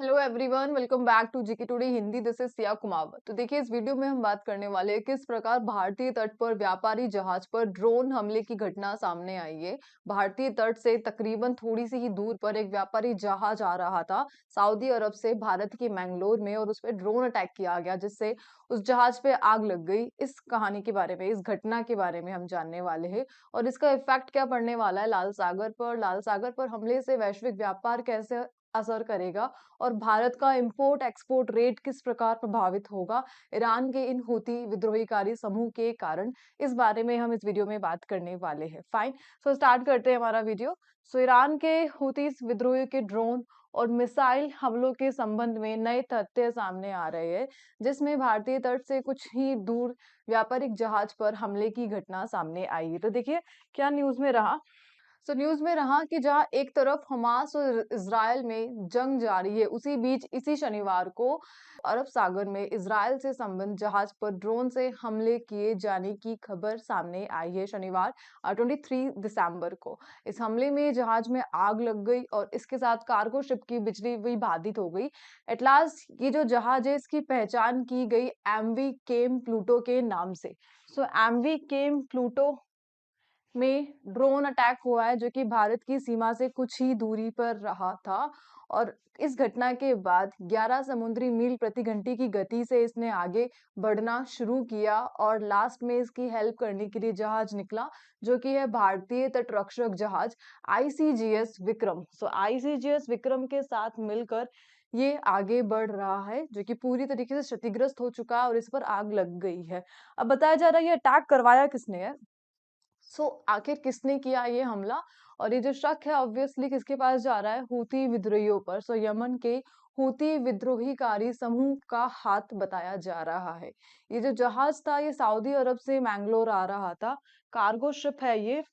Hello everyone, welcome back to GK today Hindi. This is Siya Kumawat. तो देखिए, इस वीडियो में हम बात करने वाले हैं किस प्रकार भारतीय तट पर व्यापारी जहाज पर ड्रोन हमले की घटना सामने आई है। भारतीय तट से तकरीबन थोड़ी सी ही दूर पर एक व्यापारी जहाज आ रहा था सऊदी अरब से भारत के मैंगलोर में, और उस पर ड्रोन अटैक किया गया जिससे उस जहाज पे आग लग गई। इस कहानी के बारे में, इस घटना के बारे में हम जानने वाले हैं और इसका इफेक्ट क्या पड़ने वाला है लाल सागर पर हमले से वैश्विक व्यापार कैसे असर करेगा और भारत का इंपोर्ट एक्सपोर्ट रेट किस प्रकार प्रभावित होगा ईरान के इन हूती विद्रोहीकारी समूह के कारण। इस बारे में हम इस वीडियो में बात करने वाले हैं। फाइन, सो स्टार्ट करते हैं हमारा वीडियो। सो ईरान के हूती विद्रोही के ड्रोन और मिसाइल हमलों के संबंध में नए तथ्य सामने आ रहे हैं, जिसमें भारतीय तट से कुछ ही दूर व्यापारिक जहाज पर हमले की घटना सामने आई है। तो देखिए क्या न्यूज में रहा। सो न्यूज में रहा कि जहां एक तरफ हमास और इजराइल में जंग जारी है, उसी बीच इसी शनिवार को अरब सागर में इजराइल से संबंध जहाज पर ड्रोन से हमले किए जाने की खबर सामने आई है। शनिवार 23 दिसंबर को इस हमले में जहाज में आग लग गई और इसके साथ कार्गो शिप की बिजली भी बाधित हो गई। एटलास ये जो जहाज है, इसकी पहचान की गई एमवी केम प्लूटो के नाम से। सो एमवी केम प्लूटो में ड्रोन अटैक हुआ है जो कि भारत की सीमा से कुछ ही दूरी पर रहा था, और इस घटना के बाद 11 समुद्री मील प्रति घंटे की गति से इसने आगे बढ़ना शुरू किया और लास्ट में इसकी हेल्प करने के लिए जहाज निकला, जो कि है भारतीय तटरक्षक जहाज आईसीजीएस विक्रम। सो आईसीजीएस विक्रम के साथ मिलकर ये आगे बढ़ रहा है, जो कि पूरी तरीके से क्षतिग्रस्त हो चुका है और इस पर आग लग गई है। अब बताया जा रहा है ये अटैक करवाया किसने है। आखिर किसने किया ये हमला, और ये जो शक है ऑब्वियसली किसके पास जा रहा है, हूती विद्रोहियों पर। यमन के हूती विद्रोहीकारी समूह का हाथ बताया जा रहा है। ये जो जहाज था ये सऊदी अरब से मैंगलोर आ रहा था। कार्गो शिप है ये,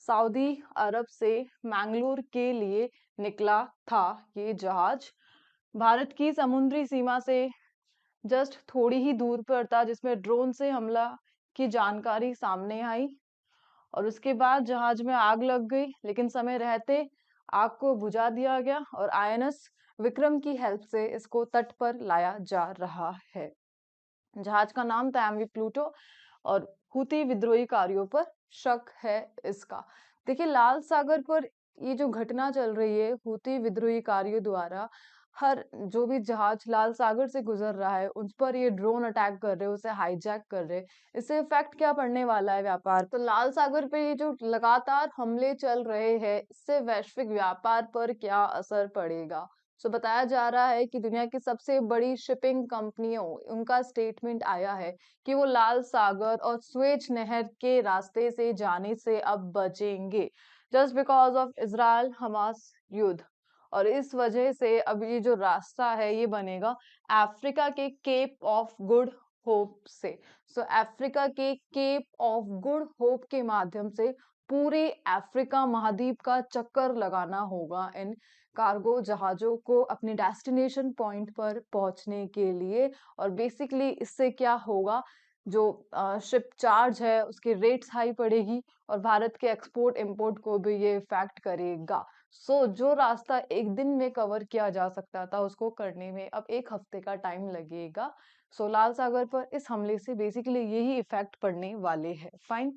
सऊदी अरब से मैंगलोर के लिए निकला था ये जहाज। भारत की समुद्री सीमा से जस्ट थोड़ी ही दूर पर था, जिसमें ड्रोन से हमला की जानकारी सामने आई और उसके बाद जहाज में आग लग गई, लेकिन समय रहते आग को बुझा दिया गया और आईएनएस विक्रम की हेल्प से इसको तट पर लाया जा रहा है। जहाज का नाम था एमवी प्लूटो और हूती विद्रोही कार्यों पर शक है इसका। देखिए, लाल सागर पर ये जो घटना चल रही है हूती विद्रोही कार्यों द्वारा, हर जो भी जहाज लाल सागर से गुजर रहा है उस पर ये ड्रोन अटैक कर रहे हैं, उसे हाईजैक कर रहे हैं। इससे इफेक्ट क्या पड़ने वाला है व्यापार, तो लाल सागर पे ये जो लगातार हमले चल रहे हैं इससे वैश्विक व्यापार पर क्या असर पड़ेगा। बताया जा रहा है कि दुनिया की सबसे बड़ी शिपिंग कंपनियों, उनका स्टेटमेंट आया है कि वो लाल सागर और स्वेज नहर के रास्ते से जाने से अब बचेंगे, just because of Israel Hamas युद्ध। और इस वजह से अब ये जो रास्ता है ये बनेगा अफ्रीका के केप ऑफ गुड होप से। अफ्रीका के केप ऑफ गुड होप के माध्यम से पूरे अफ्रीका महाद्वीप का चक्कर लगाना होगा इन कार्गो जहाजों को अपने डेस्टिनेशन पॉइंट पर पहुंचने के लिए। और बेसिकली इससे क्या होगा, जो शिप चार्ज है उसकी रेट्स हाई पड़ेगी और भारत के एक्सपोर्ट इंपोर्ट को भी ये इफेक्ट करेगा। जो रास्ता एक दिन में कवर किया जा सकता था उसको करने में अब एक हफ्ते का टाइम लगेगा। लाल सागर पर इस हमले से बेसिकली यही इफेक्ट पड़ने वाले हैं। फाइन।